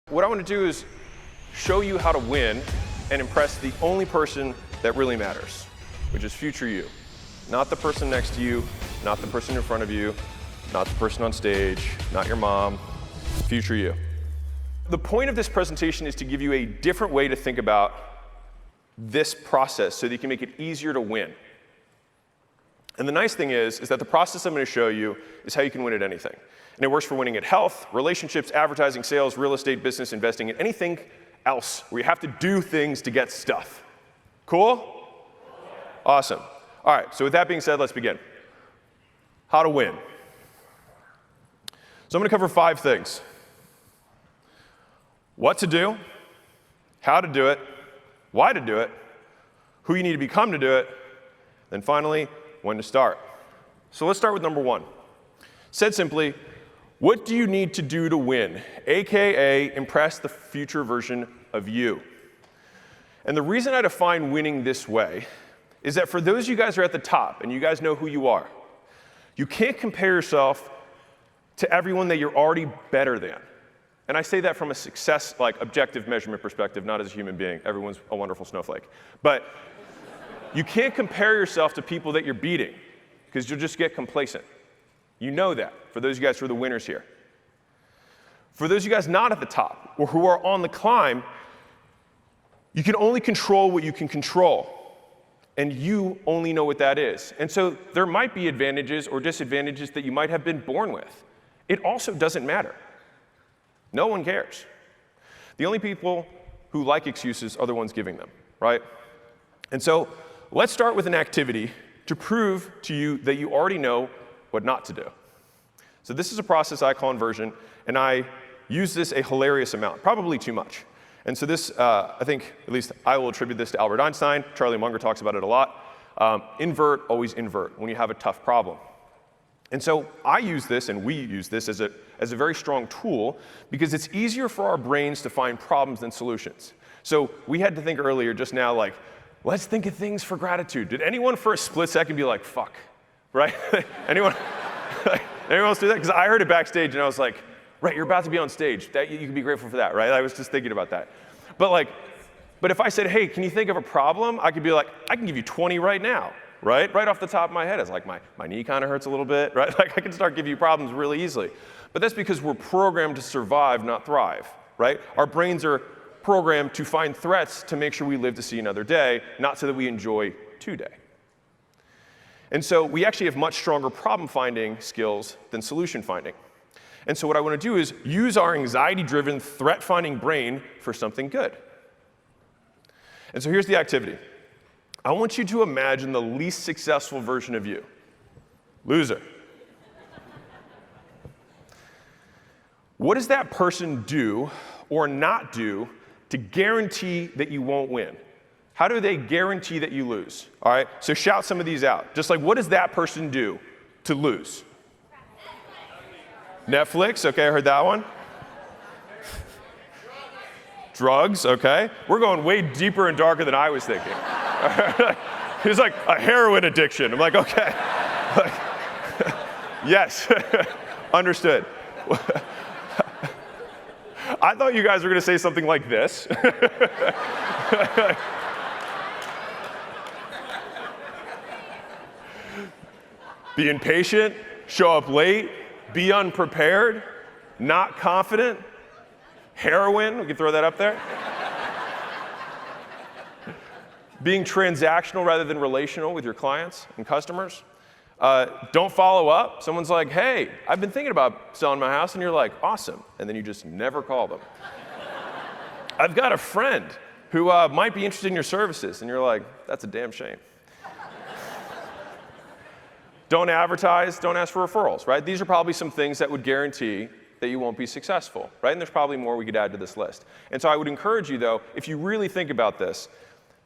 What I want to do is show you how to win and impress the only person that really matters, which is future you. Not the person next to you, not the person in front of you, not the person on stage, not your mom, future you. The point of this presentation is to give you a different way to think about this process so that you can make it easier to win. And the nice thing is that the process I'm going to show you is how you can win at anything. And it works for winning at health, relationships, advertising, sales, real estate, business, investing, and anything else where you have to do things to get stuff. Cool? Awesome. All right, so with that being said, let's begin. How to win. So I'm going to cover 5 things. What to do, how to do it, why to do it, who you need to become to do it, and finally, when to start. So let's start with number 1. Said simply, what do you need to do to win? AKA, impress the future version of you. And the reason I define winning this way is that for those of you guys who are at the top, and you guys know who you are, you can't compare yourself to everyone that you're already better than. And I say that from a success, like objective measurement perspective, not as a human being. Everyone's a wonderful snowflake. But you can't compare yourself to people that you're beating, because you'll just get complacent. You know that, for those of you guys who are the winners here. For those of you guys not at the top, or who are on the climb, you can only control what you can control. And you only know what that is. And so there might be advantages or disadvantages that you might have been born with. It also doesn't matter. No one cares. The only people who like excuses are the ones giving them, right? And so let's start with an activity to prove to you that you already know what not to do. So this is a process I call inversion, and I use this a hilarious amount, probably too much. And so this, I think, at least I will attribute this to Albert Einstein. Charlie Munger talks about it a lot. Invert, always invert when you have a tough problem. And so I use this, and we use this as a very strong tool because it's easier for our brains to find problems than solutions. So we had to think earlier just now, like, let's think of things for gratitude. Did anyone for a split second be like, fuck, right? Anyone else do that? Because I heard it backstage, and I was like, right, you're about to be on stage. That, you can be grateful for that, right? I was just thinking about that. But if I said, hey, can you think of a problem? I could be like, I can give you 20 right now, right? Right off the top of my head. It's like my knee kind of hurts a little bit, right? Like I can start giving you problems really easily. But that's because we're programmed to survive, not thrive, right? Our brains are programmed to find threats to make sure we live to see another day, not so that we enjoy today. And so we actually have much stronger problem-finding skills than solution-finding. And so what I want to do is use our anxiety-driven, threat-finding brain for something good. And so here's the activity. I want you to imagine the least successful version of you. Loser. What does that person do or not do to guarantee that you won't win? How do they guarantee that you lose? All right, so shout some of these out. Just like, what does that person do to lose? Netflix, okay, I heard that one. Drugs, okay. We're going way deeper and darker than I was thinking. It's like a heroin addiction. I'm like, okay. Yes, understood. I thought you guys were going to say something like this. Be impatient, show up late, be unprepared, not confident, heroin, we can throw that up there. Being transactional rather than relational with your clients and customers. Don't follow up. Someone's like, hey, I've been thinking about selling my house, and you're like, awesome, and then you just never call them. I've got a friend who might be interested in your services, and you're like, that's a damn shame. Don't advertise, don't ask for referrals, right? These are probably some things that would guarantee that you won't be successful, right? And there's probably more we could add to this list. And so I would encourage you, though, if you really think about this,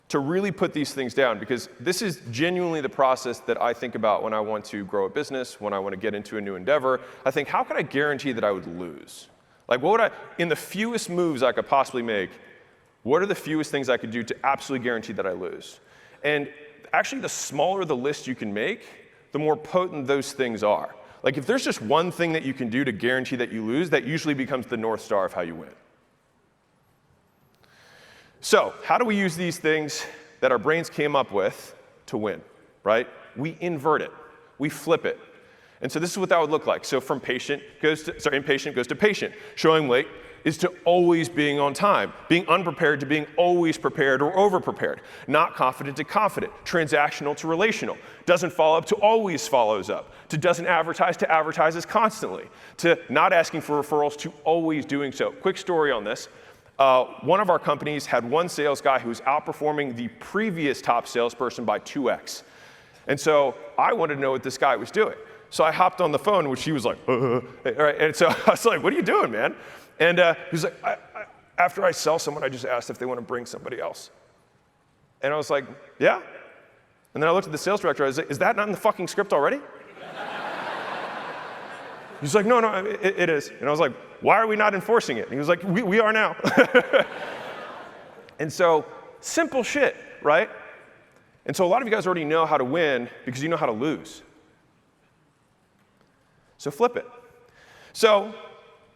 to really put these things down, because this is genuinely the process that I think about when I want to grow a business, when I want to get into a new endeavor. I think, how can I guarantee that I would lose? Like, what would in the fewest moves I could possibly make, what are the fewest things I could do to absolutely guarantee that I lose? And actually, the smaller the list you can make, the more potent those things are. Like if there's just one thing that you can do to guarantee that you lose, that usually becomes the North Star of how you win. So how do we use these things that our brains came up with to win, right? We invert it. We flip it. And so this is what that would look like. So from impatient goes to patient. Showing late is to always being on time. Being unprepared to being always prepared or over-prepared. Not confident to confident. Transactional to relational. Doesn't follow up to always follows up. To doesn't advertise to advertises constantly. To not asking for referrals to always doing so. Quick story on this. One of our companies had one sales guy who was outperforming the previous top salesperson by 2x. And so I wanted to know what this guy was doing. So I hopped on the phone, which he was like, right? And so I was like, what are you doing, man? And he was like, after I sell someone, I just asked if they want to bring somebody else. And I was like, yeah. And then I looked at the sales director, I was like, is that not in the fucking script already? He's like, no, it is. And I was like, why are we not enforcing it? And he was like, we are now. And so, simple shit, right? And so a lot of you guys already know how to win because you know how to lose. So flip it. So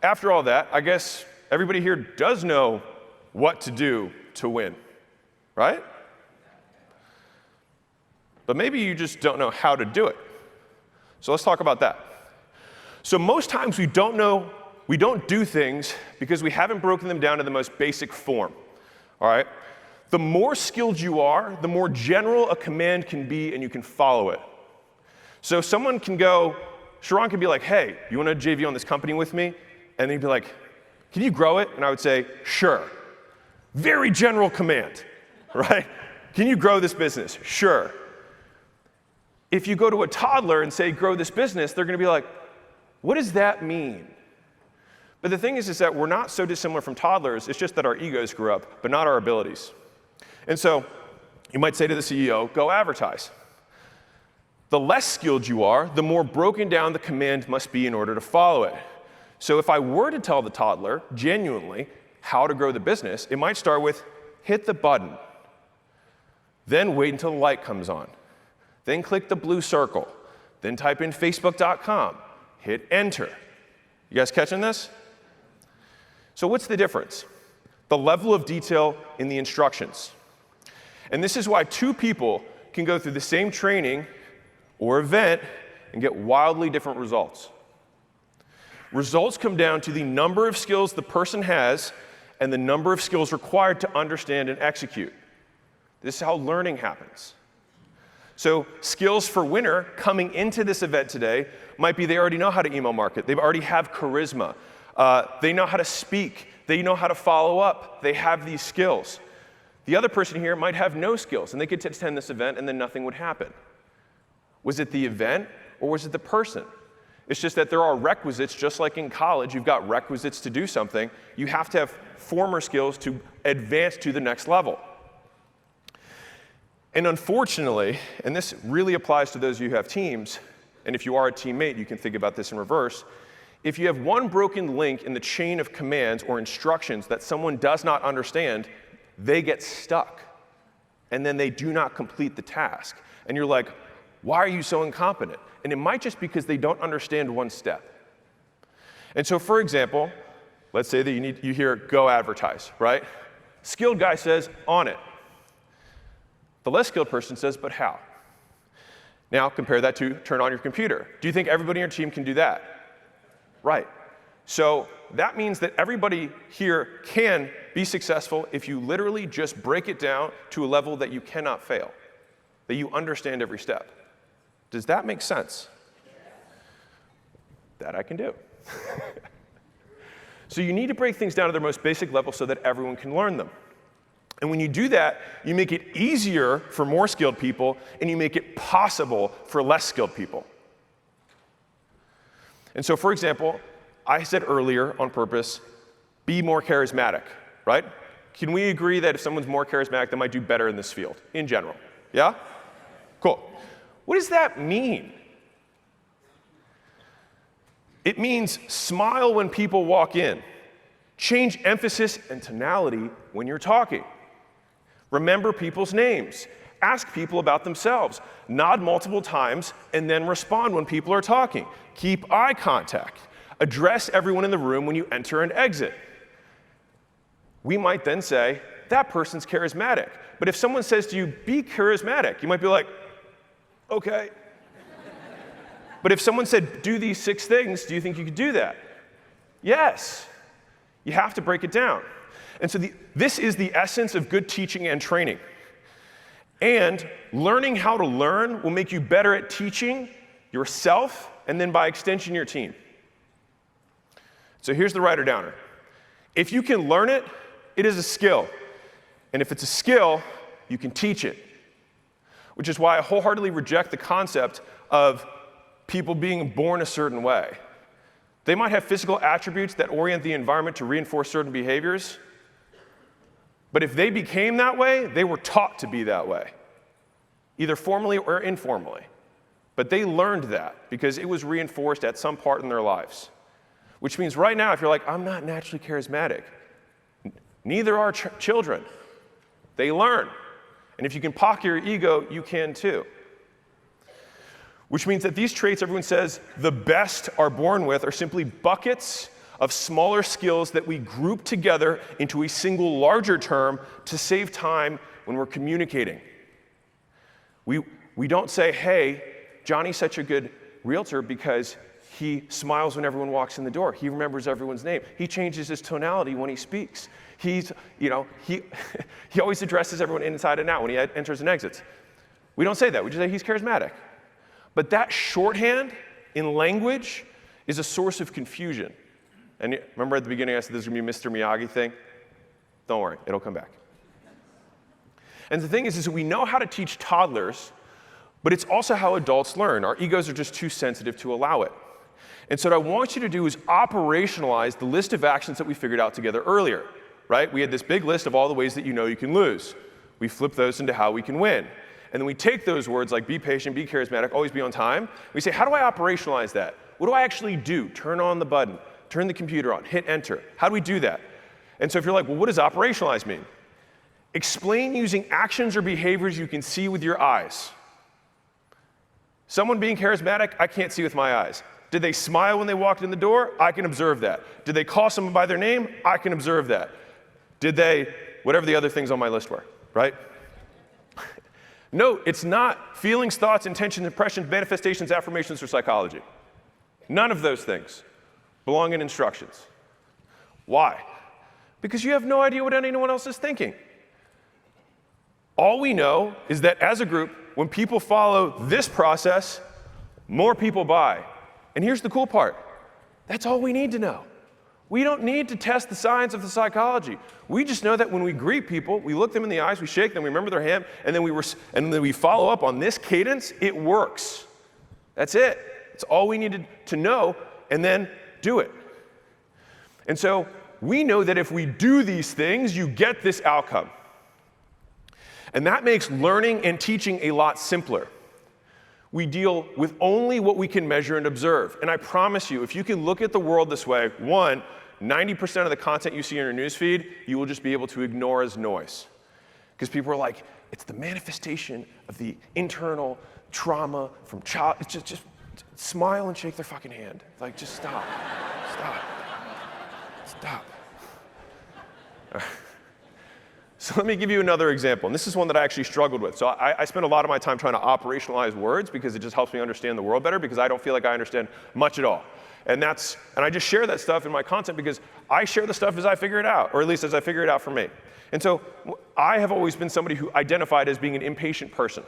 after all that, I guess everybody here does know what to do to win, right? But maybe you just don't know how to do it. So let's talk about that. So most times we don't do things because we haven't broken them down to the most basic form, all right? The more skilled you are, the more general a command can be and you can follow it. So someone can go, Sharon could be like, hey, you want to JV on this company with me? And he'd be like, can you grow it? And I would say, sure. Very general command, right? Can you grow this business? Sure. If you go to a toddler and say, grow this business, they're going to be like, what does that mean? But the thing is that we're not so dissimilar from toddlers. It's just that our egos grew up, but not our abilities. And so you might say to the CEO, go advertise. The less skilled you are, the more broken down the command must be in order to follow it. So if I were to tell the toddler, genuinely, how to grow the business, it might start with, hit the button. Then wait until the light comes on. Then click the blue circle. Then type in facebook.com. Hit enter. You guys catching this? So what's the difference? The level of detail in the instructions. And this is why two people can go through the same training or event and get wildly different results. Results come down to the number of skills the person has and the number of skills required to understand and execute. This is how learning happens. So skills for winner coming into this event today might be they already know how to email market. They already have charisma. They know how to speak. They know how to follow up. They have these skills. The other person here might have no skills, and they could attend this event and then nothing would happen. Was it the event or was it the person? It's just that there are requisites, just like in college, you've got requisites to do something. You have to have former skills to advance to the next level. And unfortunately, and this really applies to those of you who have teams, and if you are a teammate, you can think about this in reverse. If you have one broken link in the chain of commands or instructions that someone does not understand, they get stuck, and then they do not complete the task. And you're like, why are you so incompetent? And it might just be because they don't understand one step. And so, for example, let's say that you hear go advertise, right? Skilled guy says on it. The less skilled person says, but how? Now compare that to turn on your computer. Do you think everybody in your team can do that? Right. So that means that everybody here can be successful if you literally just break it down to a level that you cannot fail, that you understand every step. Does that make sense? That I can do. So you need to break things down to their most basic level so that everyone can learn them. And when you do that, you make it easier for more skilled people, and you make it possible for less skilled people. And so, for example, I said earlier on purpose, be more charismatic, right? Can we agree that if someone's more charismatic, they might do better in this field, in general? Yeah? Cool. What does that mean? It means smile when people walk in. Change emphasis and tonality when you're talking. Remember people's names. Ask people about themselves. Nod multiple times and then respond when people are talking. Keep eye contact. Address everyone in the room when you enter and exit. We might then say, that person's charismatic. But if someone says to you, be charismatic, you might be like, okay. But if someone said, do these 6 things, do you think you could do that? Yes. You have to break it down. And so this is the essence of good teaching and training. And learning how to learn will make you better at teaching yourself and then by extension your team. So here's the writer-downer. If you can learn it, it is a skill. And if it's a skill, you can teach it. Which is why I wholeheartedly reject the concept of people being born a certain way. They might have physical attributes that orient the environment to reinforce certain behaviors, but if they became that way, they were taught to be that way, either formally or informally. But they learned that because it was reinforced at some part in their lives. Which means right now, if you're like, I'm not naturally charismatic, neither are children. They learn. And if you can pocket your ego, you can too. Which means that these traits everyone says the best are born with are simply buckets of smaller skills that we group together into a single larger term to save time when we're communicating. We don't say, hey, Johnny's such a good realtor because he smiles when everyone walks in the door. He remembers everyone's name. He changes his tonality when he speaks. He always addresses everyone inside and out when he enters and exits. We don't say that. We just say he's charismatic. But that shorthand in language is a source of confusion. And remember at the beginning I said this is going to be Mr. Miyagi thing? Don't worry, it'll come back. And the thing is that we know how to teach toddlers, but it's also how adults learn. Our egos are just too sensitive to allow it. And so what I want you to do is operationalize the list of actions that we figured out together earlier, right? We had this big list of all the ways that you know you can lose. We flip those into how we can win. And then we take those words like be patient, be charismatic, always be on time. We say, how do I operationalize that? What do I actually do? Turn on the button, turn the computer on, hit enter. How do we do that? And so if you're like, well, what does operationalize mean? Explain using actions or behaviors you can see with your eyes. Someone being charismatic, I can't see with my eyes. Did they smile when they walked in the door? I can observe that. Did they call someone by their name? I can observe that. Did they, whatever the other things on my list were, right? Note, it's not feelings, thoughts, intentions, impressions, manifestations, affirmations, or psychology. None of those things belong in instructions. Why? Because you have no idea what anyone else is thinking. All we know is that as a group, when people follow this process, more people buy. And here's the cool part. That's all we need to know. We don't need to test the science of the psychology. We just know that when we greet people, we look them in the eyes, we shake them, we remember their hand, and then we follow up on this cadence. It works. That's it. It's all we needed to know, and then do it. And so we know that if we do these things, you get this outcome. And that makes learning and teaching a lot simpler. We deal with only what we can measure and observe. And I promise you, if you can look at the world this way, 90% of the content you see in your newsfeed, you will just be able to ignore as noise. Because people are like, it's the manifestation of the internal trauma from child. It's just smile and shake their fucking hand. Like, just stop. Stop. All right. So let me give you another example, and this is one that I actually struggled with. So I spend a lot of my time trying to operationalize words because it just helps me understand the world better because I don't feel like I understand much at all. And I just share that stuff in my content because I share the stuff as I figure it out, or at least as I figure it out for me. And so I have always been somebody who identified as being an impatient person.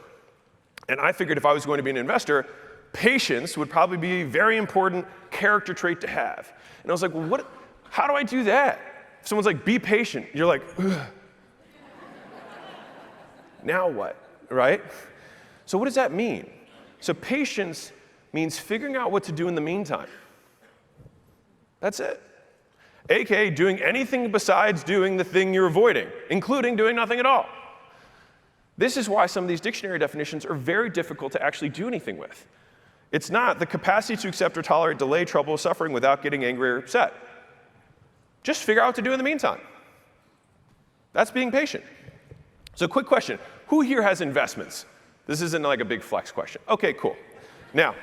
And I figured if I was going to be an investor, patience would probably be a very important character trait to have. And I was like, well, how do I do that? If someone's like, be patient, you're like, ugh. Now what, right? So what does that mean? So patience means figuring out what to do in the meantime. That's it. AKA doing anything besides doing the thing you're avoiding, including doing nothing at all. This is why some of these dictionary definitions are very difficult to actually do anything with. It's not the capacity to accept or tolerate delay, trouble, or suffering without getting angry or upset. Just figure out what to do in the meantime. That's being patient. So quick question, who here has investments? This isn't like a big flex question. Okay, cool. Now,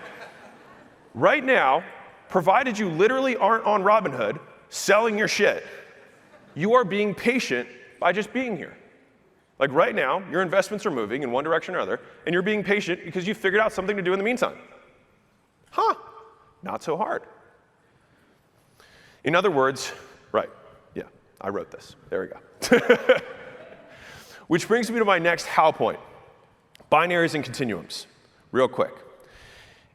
right now, provided you literally aren't on Robinhood selling your shit, you are being patient by just being here. Like right now, your investments are moving in one direction or another, and you're being patient because you figured out something to do in the meantime. Huh, not so hard. In other words, right, yeah, I wrote this. There we go. Which brings me to my next how point, binaries and continuums, real quick.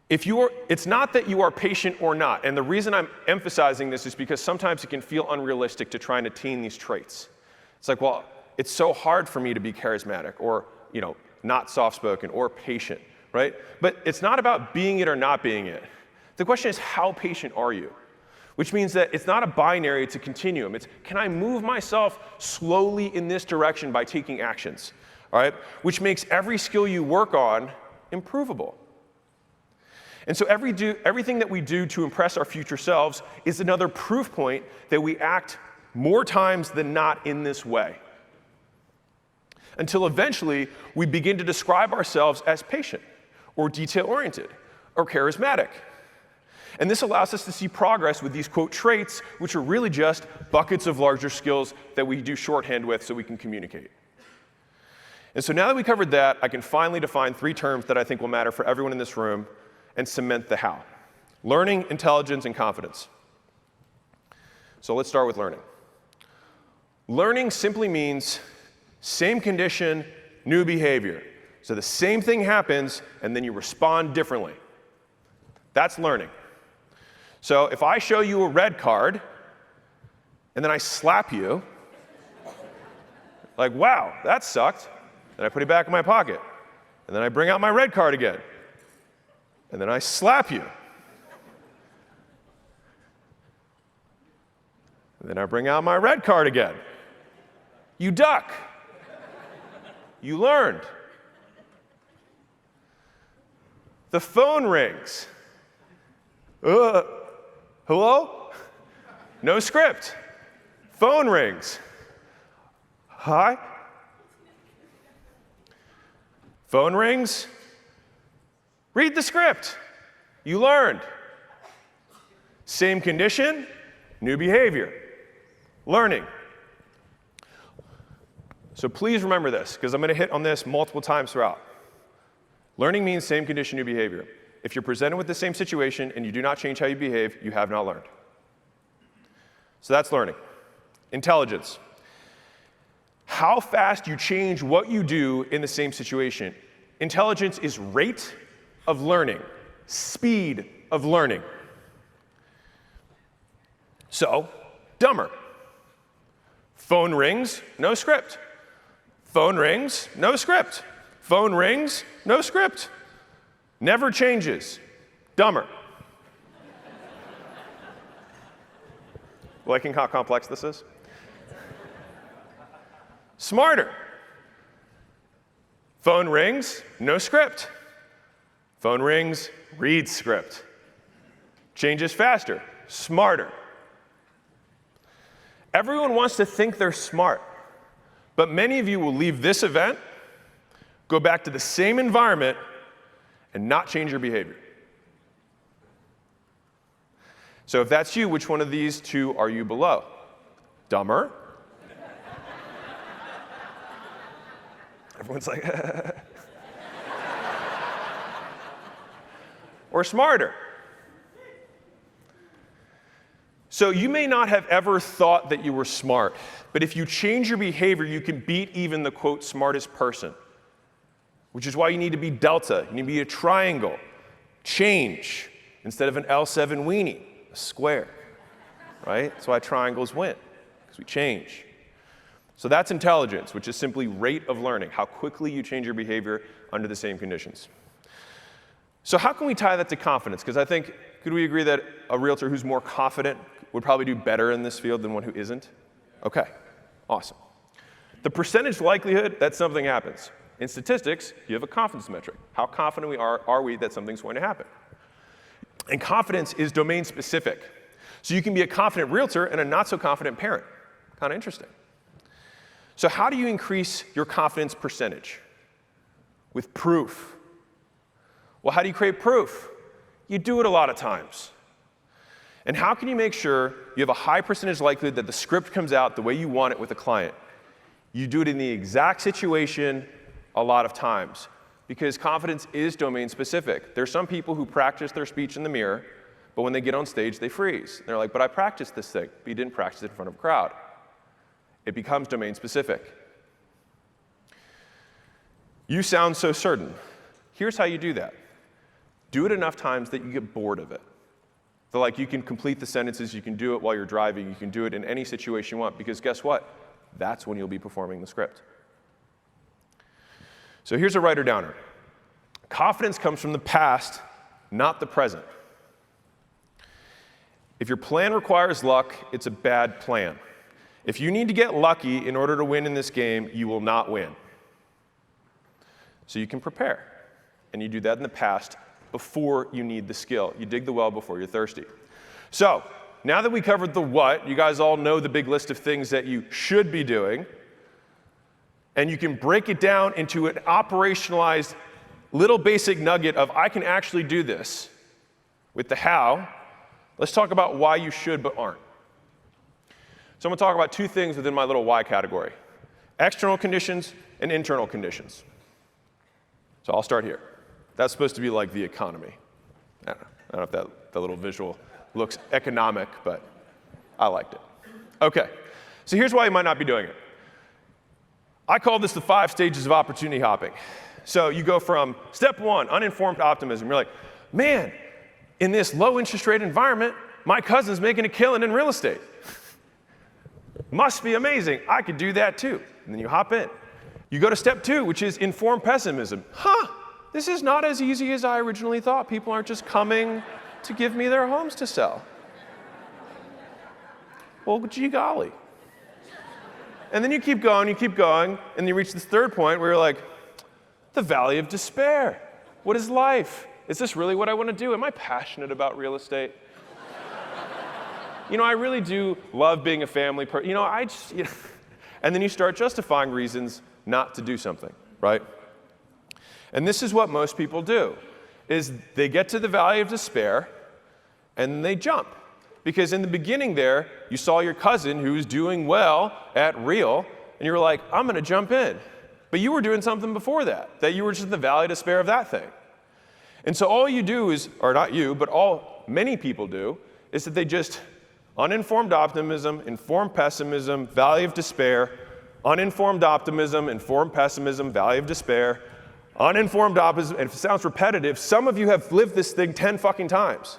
It's not that you are patient or not, and the reason I'm emphasizing this is because sometimes it can feel unrealistic to try and attain these traits. It's like, well, it's so hard for me to be charismatic or, not soft-spoken or patient, right? But it's not about being it or not being it. The question is, how patient are you? Which means that it's not a binary, it's a continuum. It's, can I move myself slowly in this direction by taking actions, all right? Which makes every skill you work on improvable. And so everything that we do to impress our future selves is another proof point that we act more times than not in this way. Until eventually, we begin to describe ourselves as patient, or detail-oriented, or charismatic. And this allows us to see progress with these, quote, traits, which are really just buckets of larger skills that we do shorthand with so we can communicate. And so now that we covered that, I can finally define 3 terms that I think will matter for everyone in this room and cement the how. Learning, intelligence, and confidence. So let's start with learning. Learning simply means same condition, new behavior. So the same thing happens, and then you respond differently. That's learning. So if I show you a red card, and then I slap you, like, wow, that sucked. Then I put it back in my pocket. And then I bring out my red card again. And then I slap you. And then I bring out my red card again. You duck. You learned. The phone rings. Hello? No script. Phone rings. Hi? Phone rings. Read the script. You learned. Same condition, new behavior. Learning. So please remember this, because I'm going to hit on this multiple times throughout. Learning means same condition, new behavior. If you're presented with the same situation and you do not change how you behave, you have not learned. So that's learning. Intelligence. How fast you change what you do in the same situation. Intelligence is rate of learning, speed of learning. So, dumber. Phone rings, no script. Phone rings, no script. Phone rings, no script. Never changes. Dumber. Liking how complex this is? Smarter. Phone rings, no script. Phone rings, reads script. Changes faster, smarter. Everyone wants to think they're smart, but many of you will leave this event, go back to the same environment, and not change your behavior. So if that's you, which one of these 2 are you below? Dumber? Everyone's like, or smarter. So you may not have ever thought that you were smart, but if you change your behavior, you can beat even the, quote, smartest person, which is why you need to be delta. You need to be a triangle. Change instead of an L7 weenie, a square, right? That's why triangles win, because we change. So that's intelligence, which is simply rate of learning, how quickly you change your behavior under the same conditions. So how can we tie that to confidence? Because I think, could we agree that a realtor who's more confident would probably do better in this field than one who isn't? Okay, awesome. The percentage likelihood that something happens. In statistics, you have a confidence metric. How confident are we that something's going to happen? And confidence is domain specific. So you can be a confident realtor and a not so confident parent. Kind of interesting. So how do you increase your confidence percentage? With proof. Well, how do you create proof? You do it a lot of times. And how can you make sure you have a high percentage likelihood that the script comes out the way you want it with a client? You do it in the exact situation a lot of times, because confidence is domain specific. There's some people who practice their speech in the mirror, but when they get on stage, they freeze. They're like, but I practiced this thing, but you didn't practice it in front of a crowd. It becomes domain specific. You sound so certain. Here's how you do that. Do it enough times that you get bored of it. So like you can complete the sentences, you can do it while you're driving, you can do it in any situation you want, because guess what? That's when you'll be performing the script. So here's a writer-downer. Confidence comes from the past, not the present. If your plan requires luck, it's a bad plan. If you need to get lucky in order to win in this game, you will not win. So you can prepare. And you do that in the past before you need the skill. You dig the well before you're thirsty. So now that we covered the what, you guys all know the big list of things that you should be doing. And you can break it down into an operationalized little basic nugget of I can actually do this with the how. Let's talk about why you should but aren't. So I'm going to talk about two things within my little why category: external conditions and internal conditions. So I'll start here. That's supposed to be like the economy. I don't know if that little visual looks economic, but I liked it. Okay, so here's why you might not be doing it. I call this the 5 stages of opportunity hopping. So you go from step 1, uninformed optimism. You're like, man, in this low interest rate environment, my cousin's making a killing in real estate. Must be amazing. I could do that too. And then you hop in. You go to step 2, which is informed pessimism. This is not as easy as I originally thought. People aren't just coming to give me their homes to sell. Well, gee golly. And then you keep going, and you reach this third point where you're like, the valley of despair. What is life? Is this really what I want to do? Am I passionate about real estate? I really do love being a family person. And then you start justifying reasons not to do something, right? And this is what most people do, is they get to the valley of despair, and they jump. Because in the beginning there, you saw your cousin who was doing well at real, and you were like, I'm going to jump in. But you were doing something before that you were just in the valley of despair of that thing. And so all you do is, or not you, but many people do, is that they just uninformed optimism, informed pessimism, valley of despair, uninformed optimism, informed pessimism, valley of despair, uninformed optimism, and if it sounds repetitive, some of you have lived this thing 10 fucking times.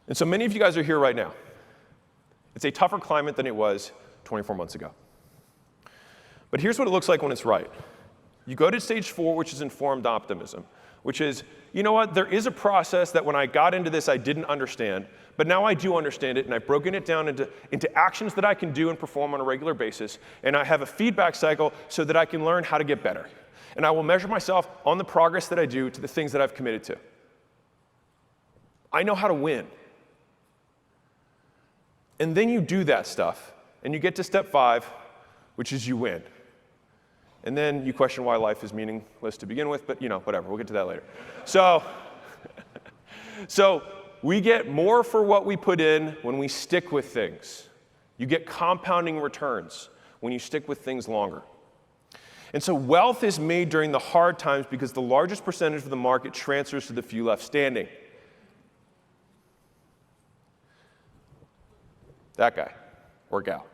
And so many of you guys are here right now. It's a tougher climate than it was 24 months ago. But here's what it looks like when it's right. You go to stage 4, which is informed optimism, which is, you know what, there is a process that when I got into this I didn't understand, but now I do understand it, and I've broken it down into actions that I can do and perform on a regular basis, and I have a feedback cycle so that I can learn how to get better. And I will measure myself on the progress that I do to the things that I've committed to. I know how to win. And then you do that stuff, and you get to step 5, which is you win. And then you question why life is meaningless to begin with, but whatever, we'll get to that later. So we get more for what we put in when we stick with things. You get compounding returns when you stick with things longer. And so wealth is made during the hard times because the largest percentage of the market transfers to the few left standing. That guy or gal.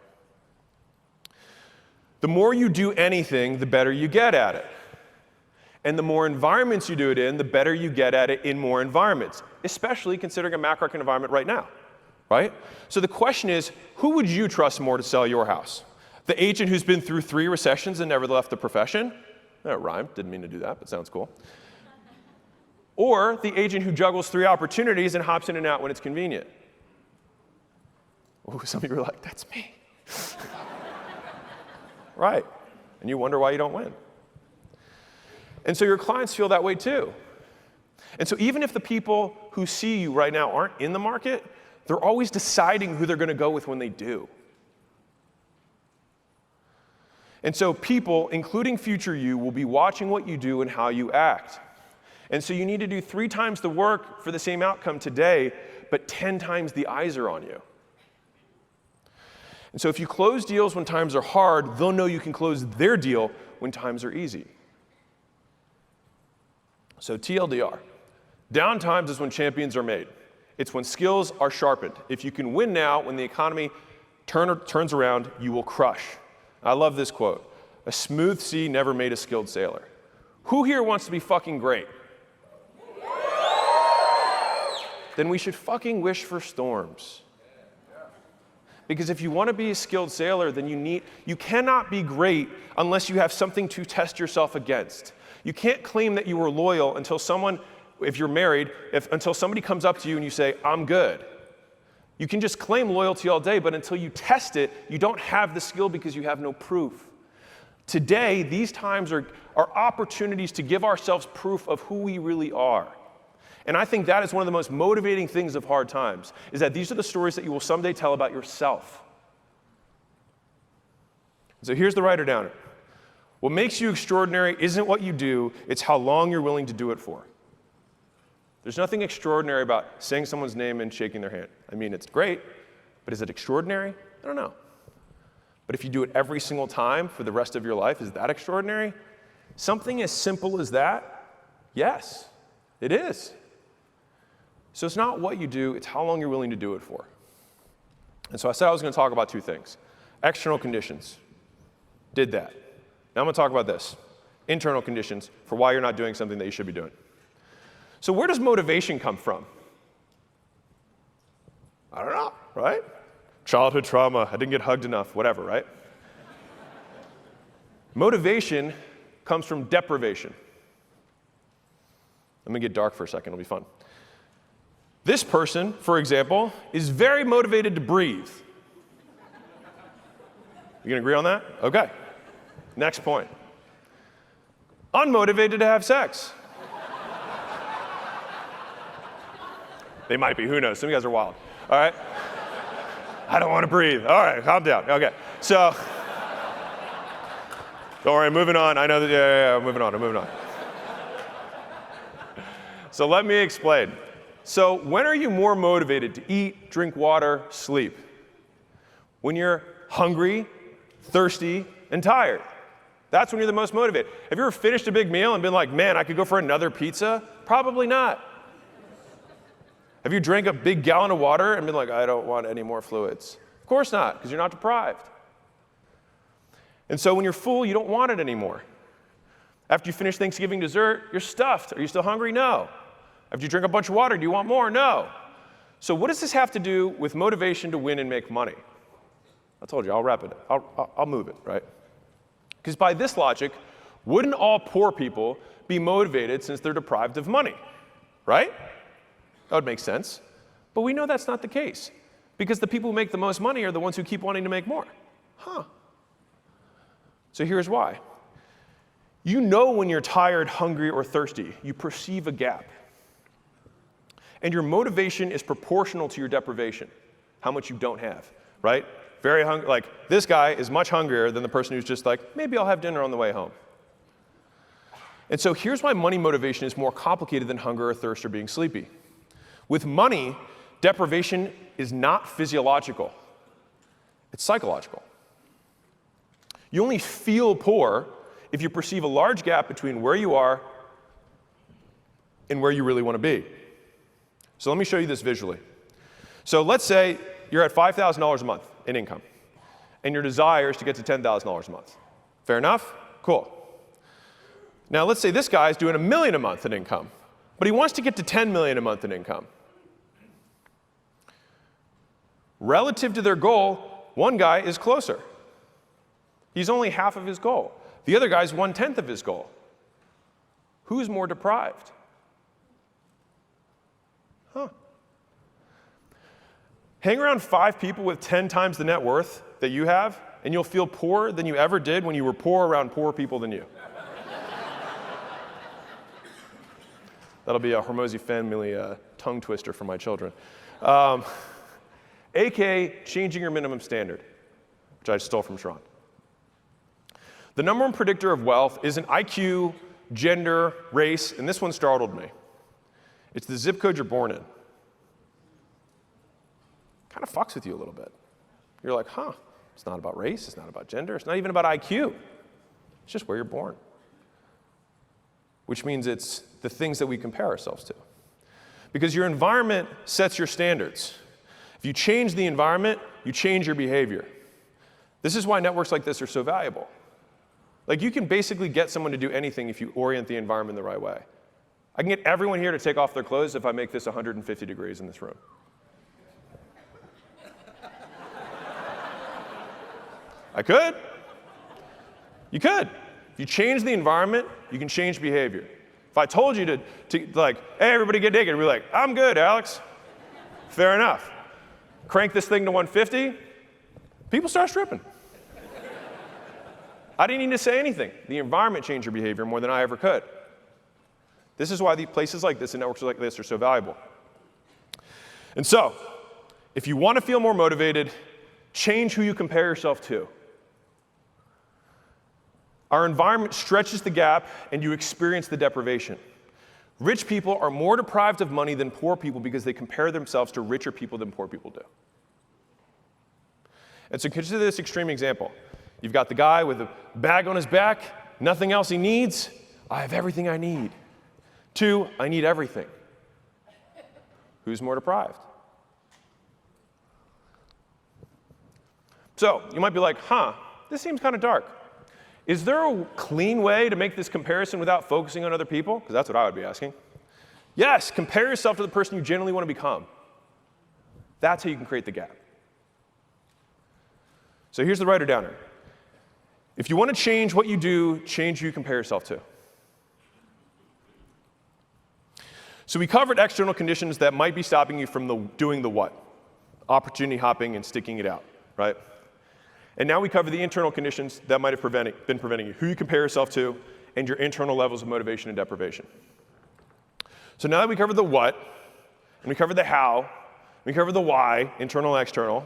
The more you do anything, the better you get at it. And the more environments you do it in, the better you get at it in more environments, especially considering a macroeconomic environment right now, right? So the question is, who would you trust more to sell your house? The agent who's been through 3 recessions and never left the profession? That rhymed, didn't mean to do that, but sounds cool. Or the agent who juggles 3 opportunities and hops in and out when it's convenient? Ooh, some of you are like, that's me. Right. And you wonder why you don't win. And so your clients feel that way too. And so even if the people who see you right now aren't in the market, they're always deciding who they're going to go with when they do. And so people, including future you, will be watching what you do and how you act. And so you need to do 3 times the work for the same outcome today, but 10 times the eyes are on you. And so if you close deals when times are hard, they'll know you can close their deal when times are easy. So TLDR, down times is when champions are made. It's when skills are sharpened. If you can win now, when the economy turns around, you will crush. I love this quote. A smooth sea never made a skilled sailor. Who here wants to be fucking great? Then we should fucking wish for storms. Because if you want to be a skilled sailor, then you cannot be great unless you have something to test yourself against. You can't claim that you were loyal until someone, if you're married, until somebody comes up to you and you say, I'm good. You can just claim loyalty all day, but until you test it, you don't have the skill because you have no proof. Today, these times are opportunities to give ourselves proof of who we really are. And I think that is one of the most motivating things of hard times, is that these are the stories that you will someday tell about yourself. So here's the writer-downer. What makes you extraordinary isn't what you do, it's how long you're willing to do it for. There's nothing extraordinary about saying someone's name and shaking their hand. I mean, it's great, but is it extraordinary? I don't know. But if you do it every single time for the rest of your life, is that extraordinary? Something as simple as that, yes, it is. So it's not what you do, it's how long you're willing to do it for. And so I said I was going to talk about 2 things. External conditions. Did that. Now I'm going to talk about this. Internal conditions for why you're not doing something that you should be doing. So where does motivation come from? I don't know, right? Childhood trauma, I didn't get hugged enough, whatever, right? Motivation comes from deprivation. Let me get dark for a second, it'll be fun. This person, for example, is very motivated to breathe. You gonna agree on that? Okay. Next point. Unmotivated to have sex. They might be, who knows? Some of you guys are wild. All right? I don't want to breathe. All right, calm down. Okay. So, don't worry, moving on. I know that, yeah, I'm moving on. So let me explain. So when are you more motivated to eat, drink water, sleep? When you're hungry, thirsty, and tired. That's when you're the most motivated. Have you ever finished a big meal and been like, man, I could go for another pizza? Probably not. Have you drank a big gallon of water and been like, I don't want any more fluids? Of course not, because you're not deprived. And so when you're full, you don't want it anymore. After you finish Thanksgiving dessert, you're stuffed. Are you still hungry? No. After you drink a bunch of water, do you want more? No. So what does this have to do with motivation to win and make money? I told you, I'll wrap it. I'll move it, right? Because by this logic, wouldn't all poor people be motivated since they're deprived of money, right? That would make sense. But we know that's not the case, because the people who make the most money are the ones who keep wanting to make more. So here's why. You know when you're tired, hungry, or thirsty. You perceive a gap. And your motivation is proportional to your deprivation, how much you don't have, right? Very hungry, like this guy is much hungrier than the person who's just like, maybe I'll have dinner on the way home. And so here's why money motivation is more complicated than hunger or thirst or being sleepy. With money, deprivation is not physiological. It's psychological. You only feel poor if you perceive a large gap between where you are and where you really want to be. So let me show you this visually. So let's say you're at $5,000 a month in income, and your desire is to get to $10,000 a month. Fair enough? Cool. Now let's say this guy is doing $1 million a month in income, but he wants to get to $10 million a month in income. Relative to their goal, one guy is closer. He's only half of his goal. The other guy's 1/10 of his goal. Who's more deprived? Hang around 5 people with 10 times the net worth that you have, and you'll feel poorer than you ever did when you were poor around poorer people than you. That'll be a Hermozzi family tongue twister for my children. AKA changing your minimum standard, which I stole from Sharon. The number one predictor of wealth isn't IQ, gender, race, and this one startled me. It's the zip code you're born in. Kind of fucks with you a little bit. You're like, huh, it's not about race, it's not about gender, it's not even about IQ. It's just where you're born. Which means it's the things that we compare ourselves to. Because your environment sets your standards. If you change the environment, you change your behavior. This is why networks like this are so valuable. Like, you can basically get someone to do anything if you orient the environment the right way. I can get everyone here to take off their clothes if I make this 150 degrees in this room. I could. You could. If you change the environment, you can change behavior. If I told you to like, hey, everybody get naked, we'd be like, I'm good, Alex. Fair enough. Crank this thing to 150, people start stripping. I didn't need to say anything. The environment changed your behavior more than I ever could. This is why the places like this and networks like this are so valuable. And so, if you want to feel more motivated, change who you compare yourself to. Our environment stretches the gap, and you experience the deprivation. Rich people are more deprived of money than poor people because they compare themselves to richer people than poor people do. And so consider this extreme example. You've got the guy with a bag on his back, nothing else he needs. I have everything I need. 2, I need everything. Who's more deprived? So you might be like, huh, this seems kind of dark. Is there a clean way to make this comparison without focusing on other people? Because that's what I would be asking. Yes, compare yourself to the person you genuinely want to become. That's how you can create the gap. So here's the writer-downer. If you want to change what you do, change who you compare yourself to. So we covered external conditions that might be stopping you from doing the what. Opportunity hopping and sticking it out, right? And now we cover the internal conditions that might have been preventing you, who you compare yourself to, and your internal levels of motivation and deprivation. So now that we covered the what, and we covered the how, we covered the why, internal and external,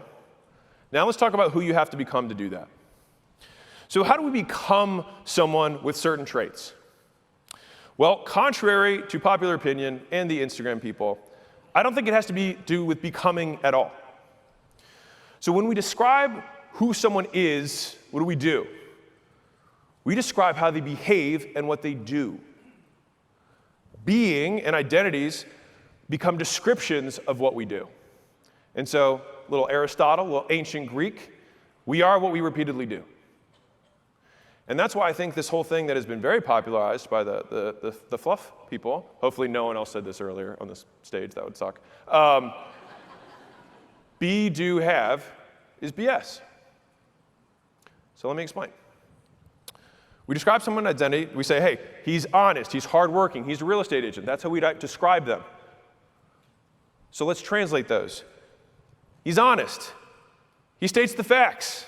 now let's talk about who you have to become to do that. So how do we become someone with certain traits? Well, contrary to popular opinion and the Instagram people, I don't think it has to do with becoming at all. So when we describe who someone is, what do? We describe how they behave and what they do. Being and identities become descriptions of what we do. And so, little Aristotle, little ancient Greek, we are what we repeatedly do. And that's why I think this whole thing that has been very popularized by the fluff people, hopefully no one else said this earlier on this stage, that would suck. Be, do, have is BS. So let me explain. We describe someone's identity, we say, hey, he's honest, he's hardworking, he's a real estate agent. That's how we describe them. So let's translate those. He's honest. He states the facts.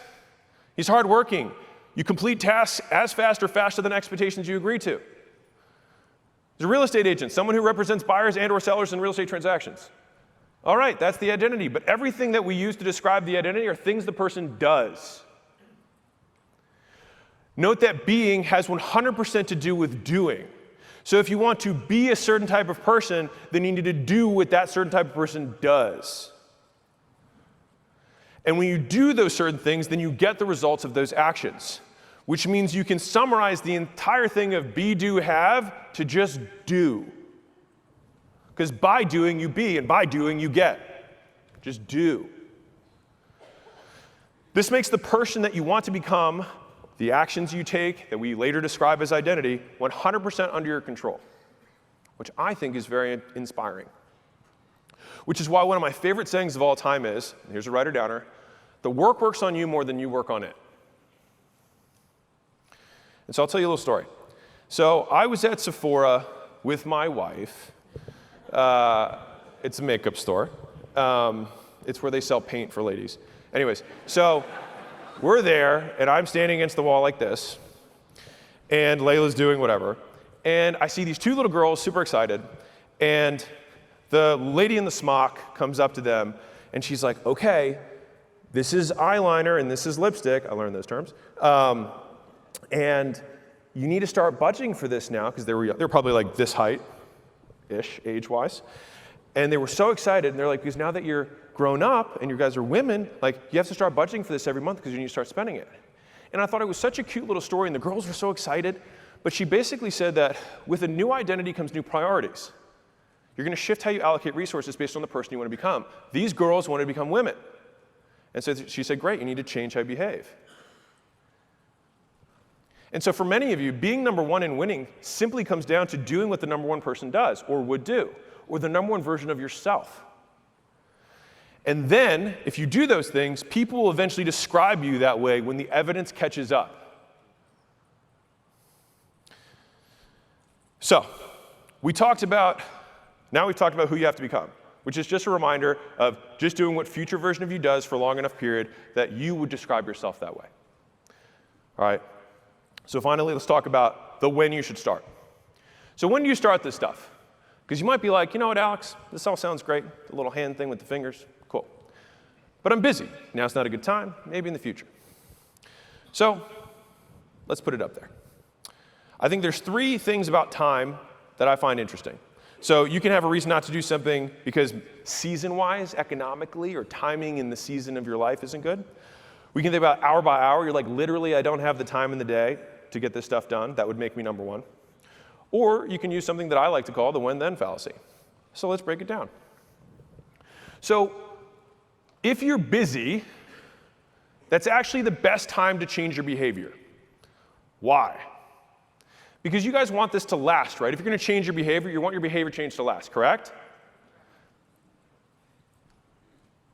He's hardworking. You complete tasks as fast or faster than expectations you agree to. He's a real estate agent, someone who represents buyers and or sellers in real estate transactions. All right, that's the identity, but everything that we use to describe the identity are things the person does. Note that being has 100% to do with doing. So if you want to be a certain type of person, then you need to do what that certain type of person does. And when you do those certain things, then you get the results of those actions, which means you can summarize the entire thing of be, do, have to just do. Because by doing, you be, and by doing, you get. Just do. This makes the person that you want to become, the actions you take that we later describe as identity, 100% under your control, which I think is very inspiring. Which is why one of my favorite sayings of all time is, and here's a writer-downer, the work works on you more than you work on it. And so I'll tell you a little story. So I was at Sephora with my wife. It's a makeup store. It's where they sell paint for ladies. Anyways, so we're there, and I'm standing against the wall like this, and Layla's doing whatever, and I see these two little girls super excited, and the lady in the smock comes up to them, and she's like, okay, this is eyeliner and this is lipstick. I learned those terms. And you need to start budgeting for this now, because they're probably like this height-ish, age-wise. And they were so excited, and they're like, because now that you're grown up and you guys are women, like, you have to start budgeting for this every month because you need to start spending it. And I thought it was such a cute little story, and the girls were so excited. But she basically said that with a new identity comes new priorities. You're going to shift how you allocate resources based on the person you want to become. These girls wanted to become women. And so she said, great, you need to change how you behave. And so for many of you, being number one and winning simply comes down to doing what the number one person does or would do, or the number one version of yourself. And then, if you do those things, people will eventually describe you that way when the evidence catches up. So, we've talked about who you have to become, which is just a reminder of just doing what future version of you does for a long enough period that you would describe yourself that way. All right? So finally, let's talk about the when you should start. So when do you start this stuff? Because you might be like, you know what, Alex, this all sounds great, the little hand thing with the fingers, cool. But I'm busy. Now's not a good time, maybe in the future. So let's put it up there. I think there's 3 things about time that I find interesting. So you can have a reason not to do something because season-wise, economically, or timing in the season of your life isn't good. We can think about hour by hour. You're like, literally, I don't have the time in the day to get this stuff done. That would make me number one. Or you can use something that I like to call the when-then fallacy. So let's break it down. So if you're busy, that's actually the best time to change your behavior. Why? Because you guys want this to last, right? If you're going to change your behavior, you want your behavior change to last, correct?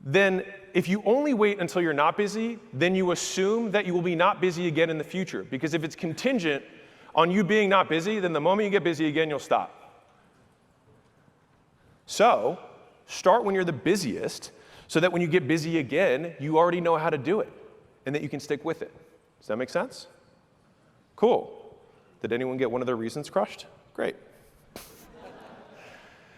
Then if you only wait until you're not busy, then you assume that you will be not busy again in the future. Because if it's contingent on you being not busy, then the moment you get busy again, you'll stop. So start when you're the busiest so that when you get busy again, you already know how to do it and that you can stick with it. Does that make sense? Cool. Did anyone get one of their reasons crushed? Great.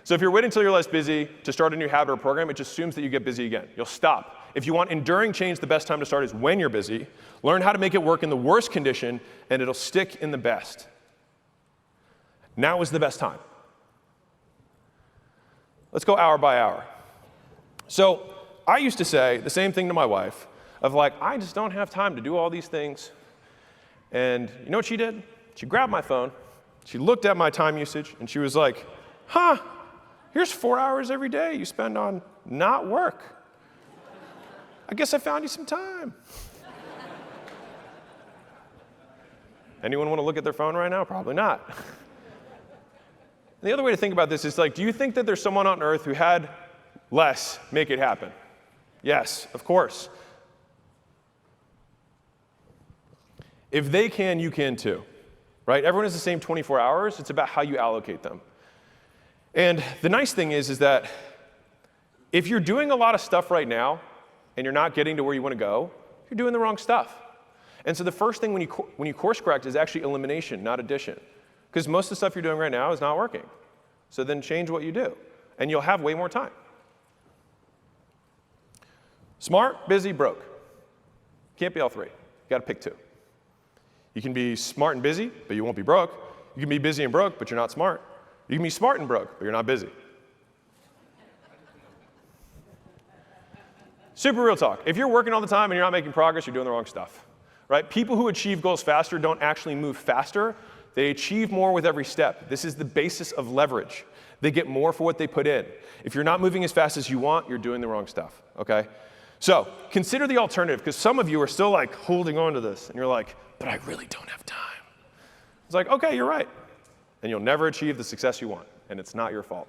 So if you're waiting until you're less busy to start a new habit or program, it just assumes that you get busy again. You'll stop. If you want enduring change, the best time to start is when you're busy. Learn how to make it work in the worst condition, and it'll stick in the best. Now is the best time. Let's go hour by hour. So I used to say the same thing to my wife of like, I just don't have time to do all these things. And you know what she did? She grabbed my phone, she looked at my time usage, and she was like, huh, here's 4 hours every day you spend on not work. I guess I found you some time. Anyone want to look at their phone right now? Probably not. And the other way to think about this is like, do you think that there's someone on earth who had less make it happen? Yes, of course. If they can, you can too, right? Everyone has the same 24 hours. It's about how you allocate them. And the nice thing is that if you're doing a lot of stuff right now and you're not getting to where you want to go, you're doing the wrong stuff. And so the first thing when you course correct is actually elimination, not addition. Because most of the stuff you're doing right now is not working. So then change what you do, and you'll have way more time. Smart, busy, broke. Can't be all 3. You got to pick 2. You can be smart and busy, but you won't be broke. You can be busy and broke, but you're not smart. You can be smart and broke, but you're not busy. Super real talk. If you're working all the time and you're not making progress, you're doing the wrong stuff, right? People who achieve goals faster don't actually move faster. They achieve more with every step. This is the basis of leverage. They get more for what they put in. If you're not moving as fast as you want, you're doing the wrong stuff, okay? So consider the alternative, because some of you are still like holding on to this, and you're like, but I really don't have time. It's like, okay, you're right. And you'll never achieve the success you want, and it's not your fault.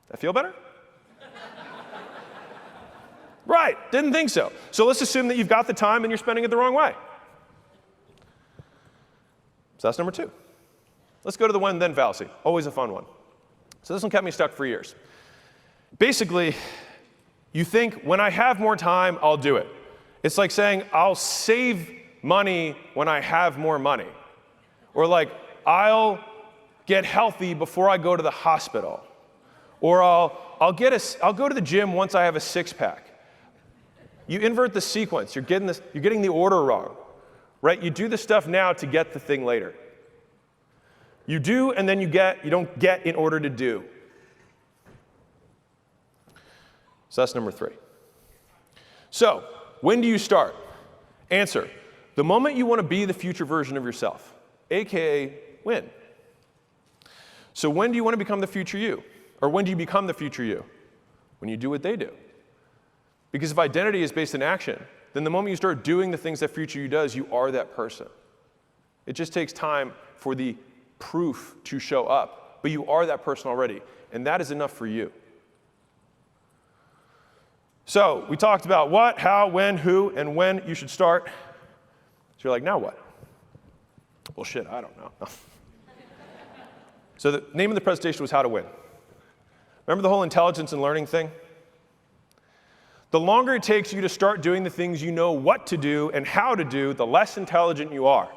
That feel better? Right, didn't think so. So let's assume that you've got the time and you're spending it the wrong way. So that's number 2. Let's go to the when-then fallacy. Always a fun one. So this one kept me stuck for years. Basically, you think, when I have more time, I'll do it. It's like saying, I'll save money when I have more money. Or like, I'll get healthy before I go to the hospital. Or I'll go to the gym once I have a 6-pack. You invert the sequence. You're getting the order wrong, right? You do the stuff now to get the thing later. You do, and then you don't get in order to do. So that's number 3. So, when do you start? Answer, the moment you want to be the future version of yourself, AKA when. So when do you want to become the future you? Or when do you become the future you? When you do what they do. Because if identity is based in action, then the moment you start doing the things that future you does, you are that person. It just takes time for the proof to show up, but you are that person already, and that is enough for you. So we talked about what, how, when, who, and when you should start. So you're like, now what? Well, shit, I don't know. So the name of the presentation was How to Win. Remember the whole intelligence and learning thing? The longer it takes you to start doing the things you know what to do and how to do, the less intelligent you are.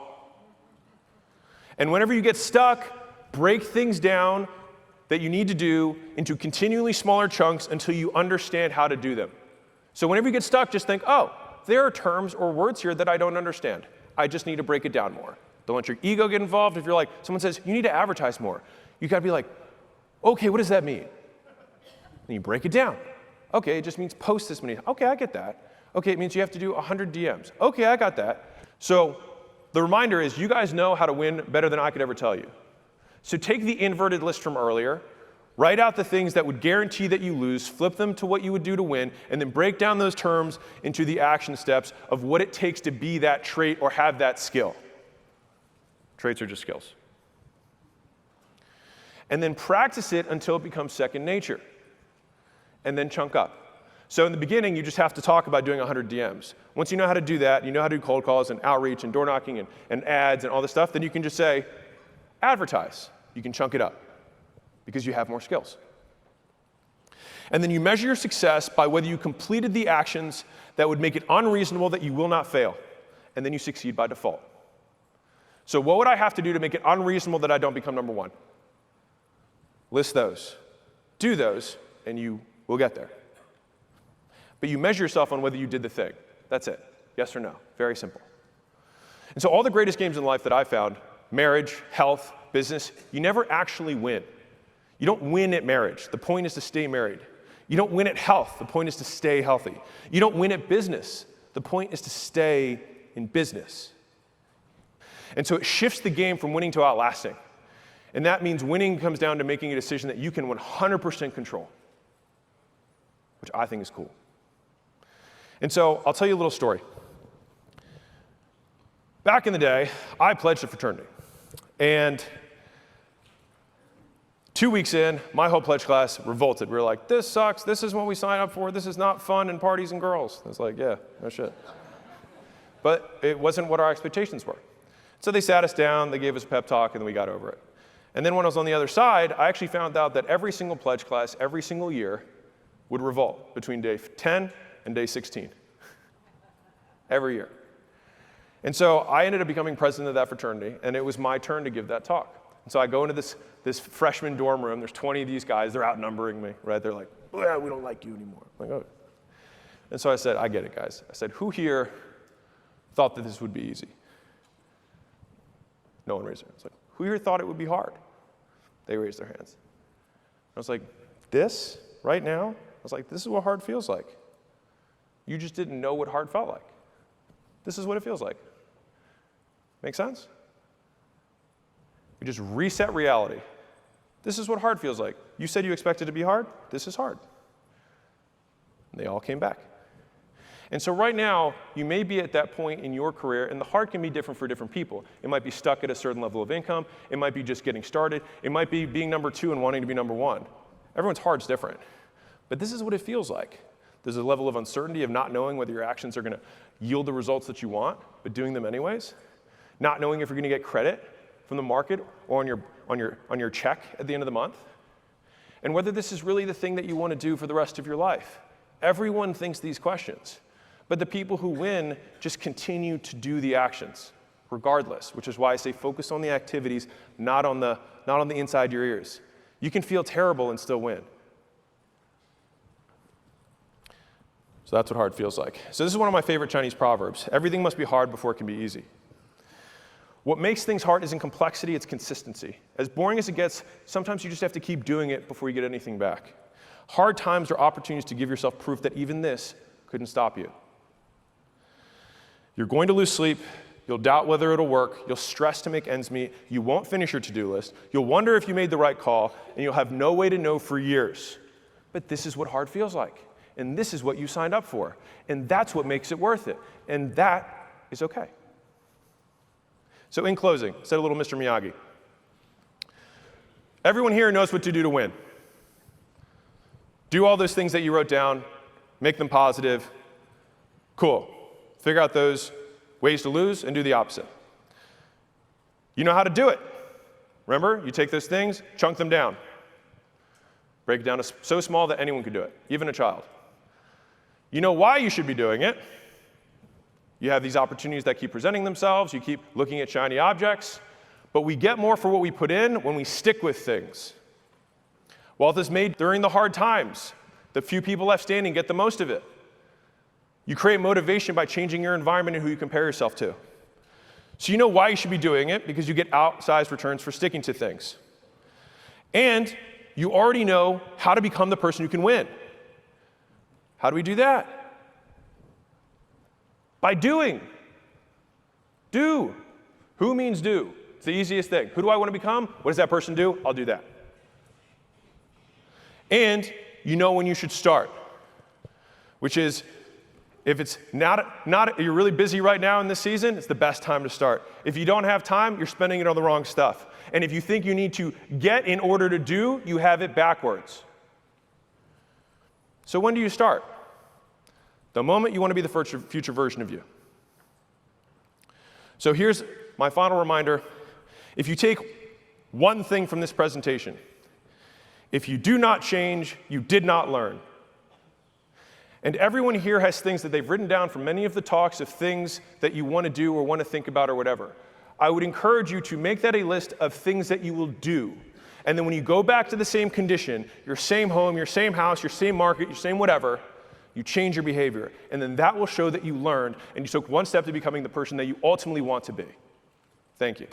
And whenever you get stuck, break things down that you need to do into continually smaller chunks until you understand how to do them. So whenever you get stuck, just think, oh, there are terms or words here that I don't understand. I just need to break it down more. Don't let your ego get involved. If you're like, someone says, you need to advertise more, you gotta be like, okay, what does that mean? And you break it down. Okay, it just means post this many. Okay, I get that. Okay, it means you have to do 100 DMs. Okay, I got that. So the reminder is you guys know how to win better than I could ever tell you. So take the inverted list from earlier, write out the things that would guarantee that you lose, flip them to what you would do to win, and then break down those terms into the action steps of what it takes to be that trait or have that skill. Traits are just skills. And then practice it until it becomes second nature. And then chunk up. So in the beginning, you just have to talk about doing 100 DMs. Once you know how to do that, you know how to do cold calls and outreach and door knocking and ads and all this stuff, then you can just say, advertise. You can chunk it up because you have more skills. And then you measure your success by whether you completed the actions that would make it unreasonable that you will not fail. And then you succeed by default. So what would I have to do to make it unreasonable that I don't become number 1? List those. Do those, and you will get there. But you measure yourself on whether you did the thing. That's it. Yes or no. Very simple. And so all the greatest games in life that I found, marriage, health, business, you never actually win. You don't win at marriage. The point is to stay married. You don't win at health. The point is to stay healthy. You don't win at business. The point is to stay in business. And so it shifts the game from winning to outlasting. And that means winning comes down to making a decision that you can 100% control, which I think is cool. And so I'll tell you a little story. Back in the day, I pledged a fraternity. And 2 weeks in, my whole pledge class revolted. We were like, this sucks. This is what we signed up for. This is not fun and parties and girls. It's like, yeah, no shit. But it wasn't what our expectations were. So they sat us down, they gave us a pep talk, and then we got over it. And then when I was on the other side, I actually found out that every single pledge class, every single year, would revolt between day 10 and day 16. Every year. And so I ended up becoming president of that fraternity, and it was my turn to give that talk. And so I go into this freshman dorm room. There's 20 of these guys. They're outnumbering me, right? They're like, well, we don't like you anymore. I'm like, okay. And so I said, I get it, guys. I said, who here thought that this would be easy? No one raised their hand. I was like, who here thought it would be hard? They raised their hands. I was like, this, right now? I was like, this is what hard feels like. You just didn't know what hard felt like. This is what it feels like. Make sense? We just reset reality. This is what hard feels like. You said you expected it to be hard. This is hard. And they all came back. And so right now, you may be at that point in your career, and the hard can be different for different people. It might be stuck at a certain level of income. It might be just getting started. It might be being number 2 and wanting to be number 1. Everyone's hard's different. But this is what it feels like. There's a level of uncertainty of not knowing whether your actions are going to yield the results that you want, but doing them anyways. Not knowing if you're going to get credit from the market or on your check at the end of the month. And whether this is really the thing that you want to do for the rest of your life. Everyone thinks these questions. But the people who win just continue to do the actions, regardless, which is why I say focus on the activities, not on the inside of your ears. You can feel terrible and still win. So that's what hard feels like. So this is one of my favorite Chinese proverbs. Everything must be hard before it can be easy. What makes things hard isn't complexity, it's consistency. As boring as it gets, sometimes you just have to keep doing it before you get anything back. Hard times are opportunities to give yourself proof that even this couldn't stop you. You're going to lose sleep. You'll doubt whether it'll work. You'll stress to make ends meet. You won't finish your to-do list. You'll wonder if you made the right call, and you'll have no way to know for years. But this is what hard feels like, and this is what you signed up for, and that's what makes it worth it, and that is okay. So in closing, said a little Mr. Miyagi. Everyone here knows what to do to win. Do all those things that you wrote down, make them positive. Cool. Figure out those ways to lose and do the opposite. You know how to do it. Remember, you take those things, chunk them down. Break it down to so small that anyone could do it, even a child. You know why you should be doing it. You have these opportunities that keep presenting themselves. You keep looking at shiny objects. But we get more for what we put in when we stick with things. Wealth is made during the hard times. The few people left standing get the most of it. You create motivation by changing your environment and who you compare yourself to. So you know why you should be doing it, because you get outsized returns for sticking to things. And you already know how to become the person who can win. How do we do that? By doing. Do. Who means do? It's the easiest thing. Who do I want to become? What does that person do? I'll do that. And you know when you should start, which is, if it's not you're really busy right now in this season, it's the best time to start. If you don't have time, you're spending it on the wrong stuff. And if you think you need to get in order to do, you have it backwards. So when do you start? The moment you want to be the future version of you. So here's my final reminder. If you take one thing from this presentation, if you do not change, you did not learn. And everyone here has things that they've written down from many of the talks of things that you want to do or want to think about or whatever. I would encourage you to make that a list of things that you will do. And then when you go back to the same condition, your same home, your same house, your same market, your same whatever, you change your behavior. And then that will show that you learned and you took one step to becoming the person that you ultimately want to be. Thank you.